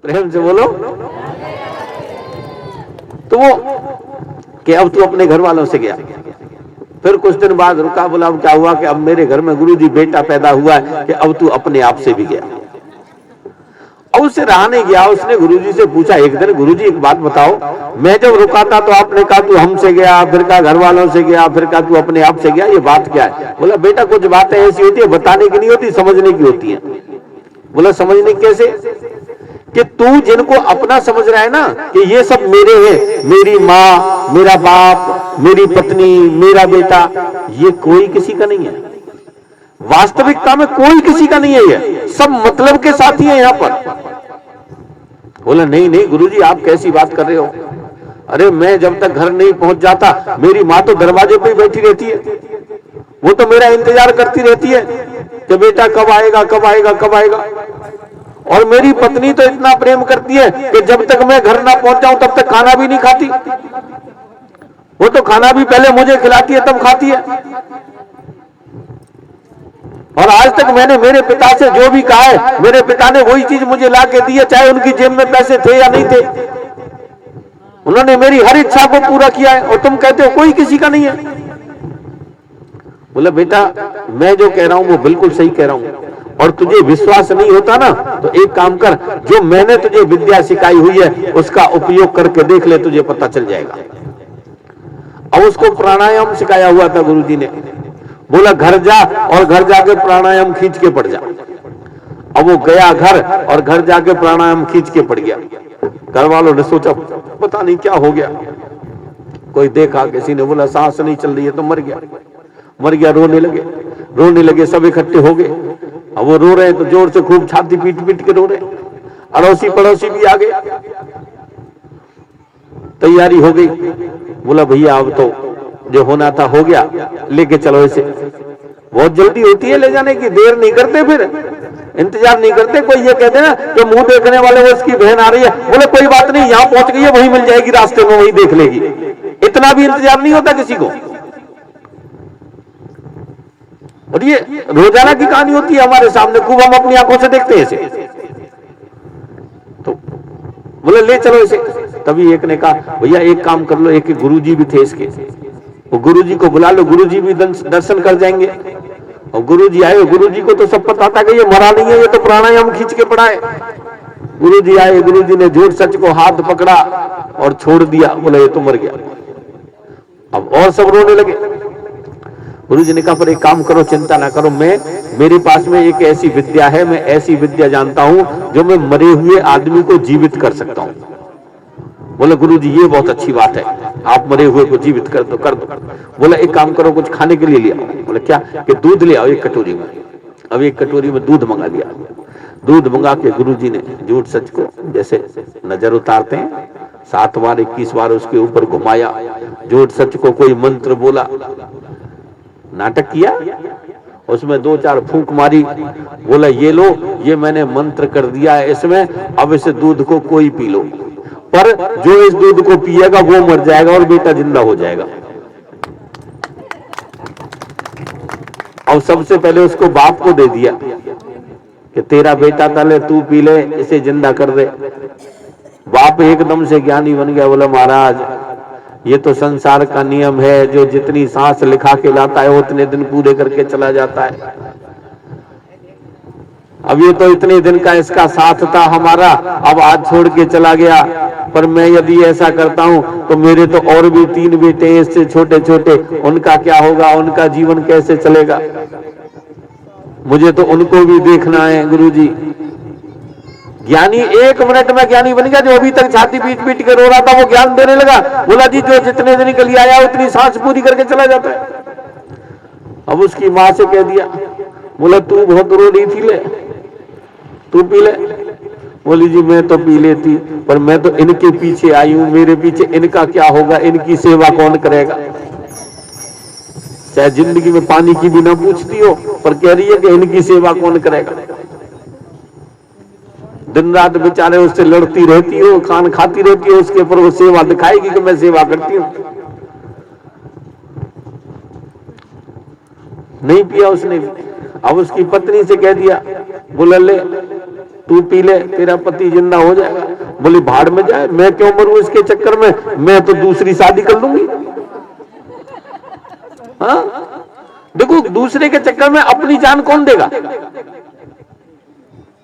प्रेम से बोलो। तो वो कि अब तू अपने घर वालों से गया। फिर कुछ दिन बाद रुका, बोला अब क्या हुआ कि अब मेरे घर में गुरुजी बेटा पैदा हुआ है कि अब तू अपने आप से भी गया। और उससे रहा नहीं गया, उसने गुरुजी से पूछा एक दिन, गुरुजी एक बात बताओ, मैं जब रुका था तो आपने कहा तू हमसे गया, फिर कहा घर वालों से गया, फिर कहा तू अपने आप से गया, ये बात क्या है? बोला बेटा कुछ बातें ऐसी होती है बताने की नहीं होती, समझने की होती है। बोला समझने कैसे? कि तू जिनको अपना समझ रहा है ना कि ये सब मेरे हैं, मेरी माँ, मेरा बाप, मेरी पत्नी, मेरा बेटा, ये कोई किसी का नहीं है। वास्तविकता में कोई किसी का नहीं है, ये सब मतलब के साथी हैं यहाँ पर। बोला नहीं नहीं गुरुजी आप कैसी बात कर रहे हो? अरे मैं जब तक घर नहीं पहुंच जाता मेरी माँ तो दरवाजे पे ही बैठी रहती है, वो तो मेरा इंतजार करती रहती है कि बेटा कब आएगा कब आएगा कब आएगा। और मेरी पत्नी तो इतना प्रेम करती है कि जब तक मैं घर ना पहुंच जाऊं तब तक खाना भी नहीं खाती, वो तो खाना भी पहले मुझे खिलाती है तब खाती है। और आज तक मैंने मेरे पिता से जो भी कहा है, मेरे पिता ने वही चीज मुझे ला के दी है, चाहे उनकी जेब में पैसे थे या नहीं थे। उन्होंने मेरी हर इच्छा को पूरा किया है, और तुम कहते हो कोई किसी का नहीं है। बोला बेटा मैं जो कह रहा हूं वो बिल्कुल सही कह रहा हूं, और तुझे विश्वास नहीं होता ना तो एक काम कर, जो मैंने तुझे विद्या सिखाई हुई है उसका उपयोग करके देख ले, तुझे पता चल जाएगा। अब उसको प्राणायाम सिखाया हुआ था गुरुजी ने। बोला घर जा और घर जाके प्राणायाम खींच के पड़ जा। अब वो गया घर और घर जाके प्राणायाम खींच के पड़ गया। घर वालों ने सोचा पता नहीं क्या हो गया, कोई देखा, किसी ने बोला सांस नहीं चल रही है तो मर गया। मर गया, रोने लगे, सब इकट्ठे हो गए। अब वो रो रहे हैं तो जोर से खूब छाती पीट पीट के रो रहे, अड़ोसी पड़ोसी भी आ गए, तैयारी हो गई। बोला भैया अब तो जो होना था हो गया, लेके चलो इसे। बहुत जल्दी होती है ले जाने की, देर नहीं करते, फिर इंतजार नहीं करते। कोई ये कहते ना कि मुंह देखने वाले वो इसकी बहन आ रही है, बोले कोई बात नहीं यहाँ पहुंच गई है, वही मिल जाएगी रास्ते में, वही देख लेगी। इतना भी इंतजार नहीं होता किसी को। और ये रोजाना की कहानी होती है हमारे सामने, खूब हम अपनी आंखों से देखते हैं इसे। तो बोले ले चलो इसे। तभी एक ने कहा भैया एक काम कर लो, एक गुरुजी भी थे इसके, वो गुरुजी को बुला लो, गुरुजी भी दर्शन कर जाएंगे। और गुरुजी आए, गुरुजी को तो सब पता था कि ये मरा नहीं है, ये तो प्राणायाम खींच के पड़ा है। गुरुजी आए, गुरुजी ने झूठ सच को हाथ पकड़ा और छोड़ दिया, बोला ये तो मर गया। अब और सब रोने लगे। गुरुजी ने कहा पर एक काम करो, चिंता ना करो, मेरे पास में एक ऐसी विद्या है, मैं ऐसी विद्या जानता हूं जो मैं मरे हुए आदमी को जीवित कर सकता हूं। बोले गुरुजी ये बहुत अच्छी बात है, आप मरे हुए को जीवित कर दो। बोला एक काम करो, कुछ खाने के लिए ले आओ। बोले क्या? कि दूध ले आओ एक कटोरी में। अब एक कटोरी में दूध मंगा लिया। दूध मंगा के गुरुजी ने झूठ सच को जैसे नजर उतारते हैं 7 बार 21 बार उसके ऊपर घुमाया, झूठ सच को कोई मंत्र बोला, नाटक किया, उसमें 2-4 फूंक मारी। बोला ये लो, ये मैंने मंत्र कर दिया है इसमें, अब इस दूध को कोई पी लो, पर जो इस दूध को पिएगा वो मर जाएगा और बेटा जिंदा हो जाएगा। और सबसे पहले उसको बाप को दे दिया कि तेरा बेटा तले तू पी ले, इसे जिंदा कर दे। बाप एकदम से ज्ञानी बन गया। बोला महाराज ये तो संसार का नियम है, जो जितनी सांस लिखा के लाता है उतने दिन पूरे करके चला जाता है। अब ये तो इतने दिन का इसका साथ था हमारा, अब आज छोड़ के चला गया, पर मैं यदि ऐसा करता हूं तो मेरे तो और भी 3 बेटे हैं इससे छोटे छोटे, उनका क्या होगा, उनका जीवन कैसे चलेगा? मुझे तो उनको भी देखना है। गुरुजी ज्ञानी 1 मिनट में ज्ञानी बन गया। जो अभी तक छाती पीट पीट के रो रहा था वो ज्ञान देने लगा। बोला जी जो जितने दिन के लिए आया उतनी सांस पूरी करके चला जाता है। अब उसकी माँ से कह दिया, बोला तू बहुत रो रही थी, ले तू पी ले। बोली जी मैं तो पी लेती, पर मैं तो इनके पीछे आई हूं, मेरे पीछे इनका क्या होगा, इनकी सेवा कौन करेगा? चाहे जिंदगी में पानी की भी ना पूछती हो, पर कह रही है कि इनकी सेवा कौन करेगा। दिन रात बेचारे उससे लड़ती रहती हो, खान खाती रहती हो उसके, पर वो सेवा दिखाएगी कि मैं सेवा करती हूं। नहीं पिया उसने। अब उसकी पत्नी से कह दिया, बोला ले तू पी ले, तेरा पति जिंदा हो जाएगा। बोली भाड़ में जाए, मैं क्यों मरूं इसके चक्कर में, मैं तो दूसरी शादी कर लूंगी। हाँ, देखो दूसरे के चक्कर में अपनी जान कौन देगा।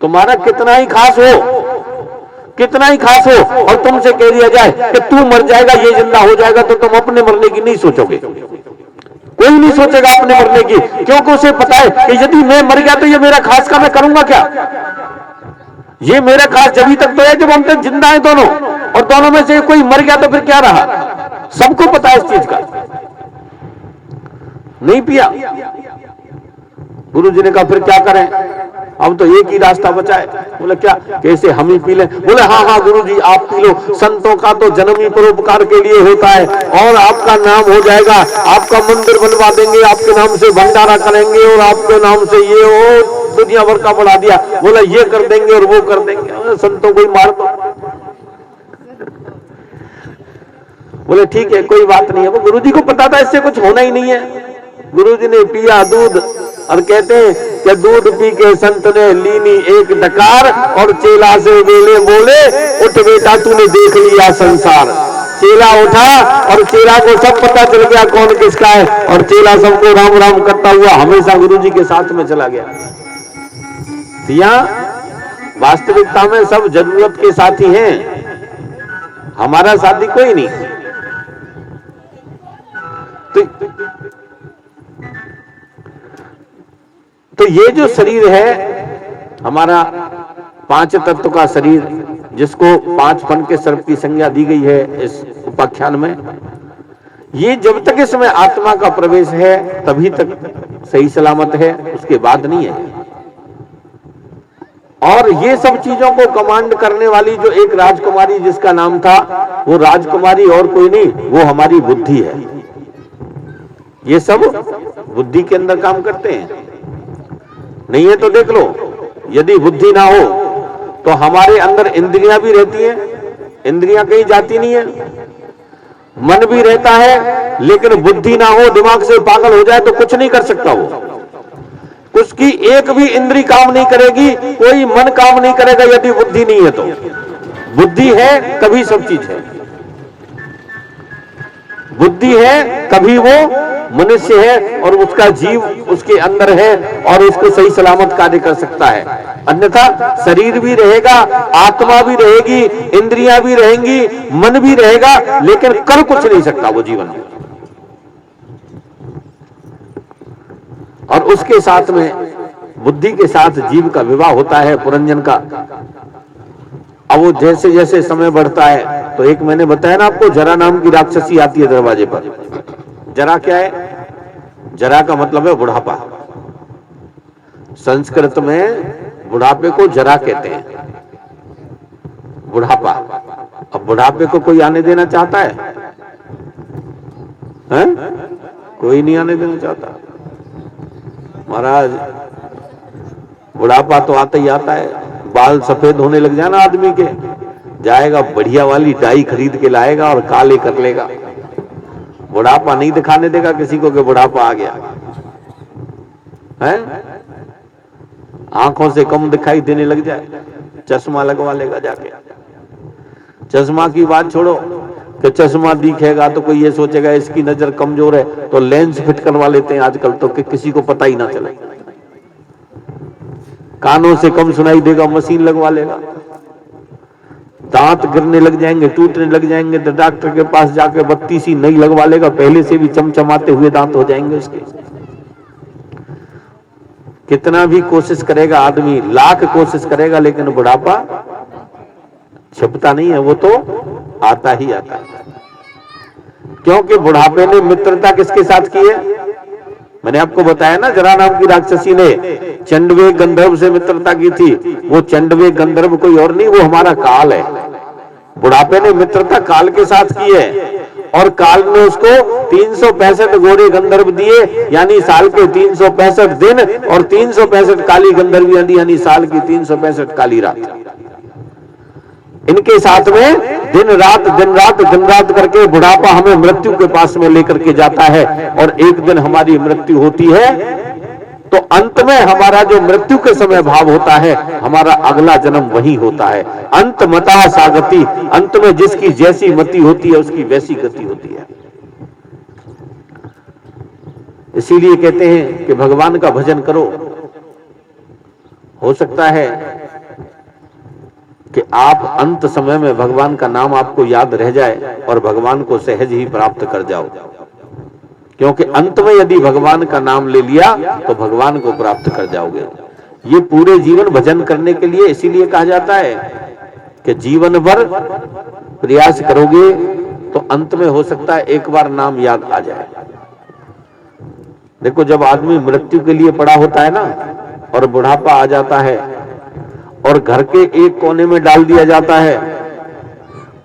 तुम्हारा कितना ही खास हो, कितना ही खास हो, और तुमसे कह दिया जाए कि तू मर जाएगा, ये जिंदा हो जाएगा, तो तुम अपने मरने की नहीं सोचोगे। कोई नहीं सोचेगा अपने मरने की, क्योंकि उसे पता है कि यदि मैं मर गया तो ये मेरा खास का मैं करूंगा क्या। ये मेरा खास जब तक तो है जब हम तक जिंदा है दोनों, और दोनों में से कोई मर गया तो फिर क्या रहा। सबको पता है इस चीज का। नहीं पिया। गुरु जी ने कहा फिर क्या करें, अब तो एक ही रास्ता बचा है। बोले क्या, कैसे, हम ही पी लें। बोले हाँ हाँ गुरु जी आप पी लो, संतों का तो जन्म ही परोपकार के लिए होता है, और आपका नाम हो जाएगा, आपका मंदिर बनवा देंगे, आपके नाम से भंडारा करेंगे, और आपके नाम से ये हो दुनिया भर का बढ़ा दिया। बोला ये कर देंगे और वो कर देंगे, संतों को ही मार दो। बोले ठीक है कोई बात नहीं है। वो गुरु जी को पता था इससे कुछ होना ही नहीं है। गुरु जी ने पिया दूध, और कहते हैं कि दूध पी के संत ने लीनी एक डकार, और चेला से वेले बोले उठ बेटा तूने देख लिया संसार। चेला उठा और चेला को सब पता चल गया कौन किसका है, और चेला सबको राम राम करता हुआ हमेशा गुरु जी के साथ में चला गया। वास्तविकता में सब जरूरत के साथी हैं, हमारा साथी कोई नहीं। तो ये जो शरीर है हमारा, पांच तत्व का शरीर, जिसको पांच फन के सर्प की संज्ञा दी गई है इस उपाख्यान में, ये जब तक इसमें आत्मा का प्रवेश है तभी तक सही सलामत है, उसके बाद नहीं है। और ये सब चीजों को कमांड करने वाली जो एक राजकुमारी जिसका नाम था, वो राजकुमारी और कोई नहीं, वो हमारी बुद्धि है। ये सब बुद्धि के अंदर काम करते हैं। नहीं है तो देख लो, यदि बुद्धि ना हो तो हमारे अंदर इंद्रियां भी रहती हैं, इंद्रियां कहीं जाती नहीं है, मन भी रहता है, लेकिन बुद्धि ना हो, दिमाग से पागल हो जाए तो कुछ नहीं कर सकता वो। उसकी एक भी इंद्री काम नहीं करेगी, कोई मन काम नहीं करेगा यदि बुद्धि नहीं है तो। बुद्धि है तभी सब चीज है, बुद्धि है तभी वो मनुष्य है और उसका जीव उसके अंदर है और उसको सही सलामत कार्य कर सकता है। अन्यथा शरीर भी रहेगा, आत्मा भी रहेगी, इंद्रियां भी रहेंगी, मन भी रहेगा, लेकिन कर कुछ नहीं सकता वो जीवन में। और उसके साथ में बुद्धि के साथ जीव का विवाह होता है पुरंजन का। अब वो जैसे जैसे समय बढ़ता है, तो एक मैंने बताया ना आपको, जरा नाम की राक्षसी आती है दरवाजे पर। जरा क्या है? जरा का मतलब है बुढ़ापा। संस्कृत में बुढ़ापे को जरा कहते हैं, बुढ़ापा। अब बुढ़ापे को कोई आने देना चाहता है? कोई नहीं आने देना चाहता महाराज। बुढ़ापा तो आता ही आता है, बाल सफेद होने लग जाए ना आदमी के, जाएगा बढ़िया वाली डाई खरीद के लाएगा और काले कर लेगा। बुढ़ापा नहीं दिखाने देगा किसी को कि बुढ़ापा आ गया है। आंखों से कम दिखाई देने लग जाए, चश्मा लगवा लेगा जाके। चश्मा की बात छोड़ो कि चश्मा दिखेगा तो कोई ये सोचेगा इसकी नजर कमजोर है, तो लेंस फिट करवा लेते हैं आजकल तो कि किसी को पता ही ना चले। कानों से कम सुनाई देगा, मशीन लगवा लेगा। दांत गिरने लग जाएंगे, टूटने लग जाएंगे, तो डॉक्टर के पास जाके 32 नई लगवा लेगा, पहले से भी चमचमाते हुए दांत हो जाएंगे उसके। कितना भी कोशिश करेगा आदमी, लाख कोशिश करेगा, लेकिन बुढ़ापा छिपता नहीं है, वो तो आता ही आता है। क्योंकि बुढ़ापे ने मित्रता किसके साथ की है? मैंने आपको बताया ना, जरा नाम की राक्षसी ने चंडवे गंधर्व से मित्रता की थी। वो चंडवे गंधर्व कोई और नहीं, वो हमारा काल है। बुढ़ापे ने मित्रता काल के साथ की है, और काल ने उसको 365 घोड़े गंधर्व दिए, यानी साल के 365 दिन, और 365 काली गंधर्वियां दी, यानी साल की 365 काली रात। इनके साथ में दिन रात करके बुढ़ापा हमें मृत्यु के पास में लेकर के जाता है। और एक दिन हमारी मृत्यु होती है तो अंत में हमारा जो मृत्यु के समय भाव होता है, हमारा अगला जन्म वही होता है। अंत मता सागति, अंत में जिसकी जैसी मति होती है उसकी वैसी गति होती है। इसीलिए कहते हैं कि भगवान का भजन करो। हो सकता है कि आप अंत समय में भगवान का नाम आपको याद रह जाए और भगवान को सहज ही प्राप्त कर जाओ, क्योंकि अंत में यदि भगवान का नाम ले लिया तो भगवान को प्राप्त कर जाओगे। ये पूरे जीवन भजन करने के लिए इसीलिए कहा जाता है कि जीवन भर प्रयास करोगे तो अंत में हो सकता है एक बार नाम याद आ जाए। देखो, जब आदमी मृत्यु के लिए पड़ा होता है ना और बुढ़ापा आ जाता है और घर के एक कोने में डाल दिया जाता है,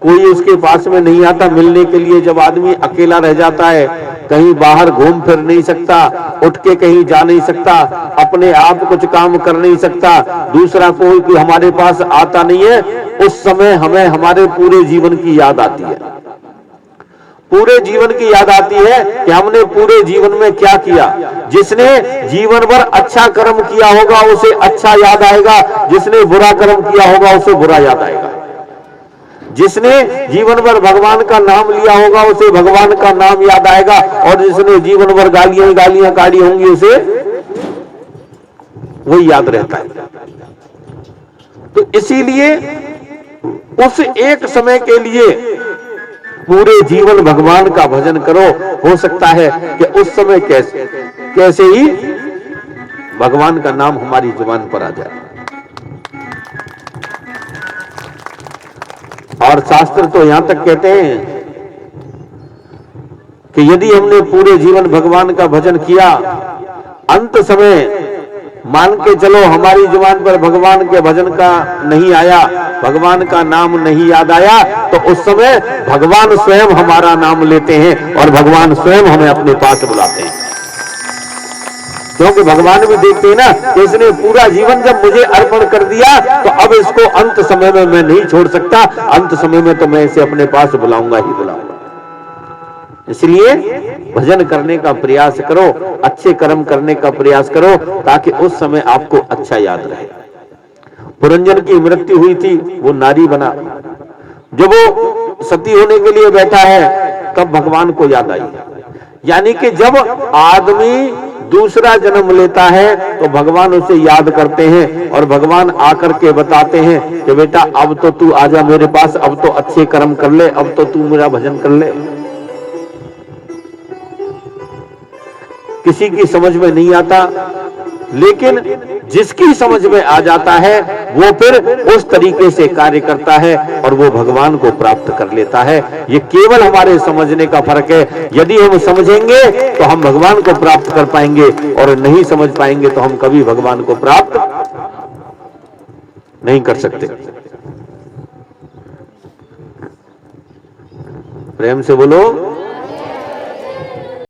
कोई उसके पास में नहीं आता मिलने के लिए, जब आदमी अकेला रह जाता है, कहीं बाहर घूम फिर नहीं सकता, उठ के कहीं जा नहीं सकता, अपने आप कुछ काम कर नहीं सकता, दूसरा कोई हमारे पास आता नहीं है, उस समय हमें हमारे पूरे जीवन की याद आती है। पूरे जीवन की याद आती है कि हमने पूरे जीवन में क्या किया। जिसने जीवन भर अच्छा कर्म किया होगा उसे अच्छा याद आएगा, जिसने बुरा कर्म किया होगा उसे बुरा याद आएगा। जिसने जीवन भर भगवान का नाम लिया होगा उसे भगवान का नाम याद आएगा, और जिसने जीवन भर गालियां काढ़ी होंगी उसे वही याद रहता है। तो इसीलिए उस एक समय के लिए पूरे जीवन भगवान का भजन करो। हो सकता है कि उस समय कैसे ही भगवान का नाम हमारी जुबान पर आ जाए। और शास्त्र तो यहां तक कहते हैं कि यदि हमने पूरे जीवन भगवान का भजन किया, अंत समय मान के चलो हमारी जुबान पर भगवान के भजन का नहीं आया, भगवान का नाम नहीं याद आया, तो उस समय भगवान स्वयं हमारा नाम लेते हैं और भगवान स्वयं हमें अपने पास बुलाते हैं। क्योंकि भगवान भी देखते हैं ना कि इसने पूरा जीवन जब मुझे अर्पण कर दिया तो अब इसको अंत समय में मैं नहीं छोड़ सकता, अंत समय में तो मैं इसे अपने पास बुलाऊंगा ही बुलाऊंगा। इसलिए भजन करने का प्रयास करो, अच्छे कर्म करने का प्रयास करो, ताकि उस समय आपको अच्छा याद रहे। पुरंजन की मृत्यु हुई थी, वो नारी बना, जब वो सती होने के लिए बैठा है तब भगवान को याद आई। यानी कि जब आदमी दूसरा जन्म लेता है तो भगवान उसे याद करते हैं और भगवान आकर के बताते हैं कि बेटा अब तो तू आजा मेरे पास, अब तो अच्छे कर्म कर ले, अब तो तू मेरा भजन कर ले। किसी की समझ में नहीं आता, लेकिन जिसकी समझ में आ जाता है वो फिर उस तरीके से कार्य करता है और वो भगवान को प्राप्त कर लेता है। ये केवल हमारे समझने का फर्क है। यदि हम समझेंगे तो हम भगवान को प्राप्त कर पाएंगे, और नहीं समझ पाएंगे तो हम कभी भगवान को प्राप्त नहीं कर सकते। प्रेम से बोलो।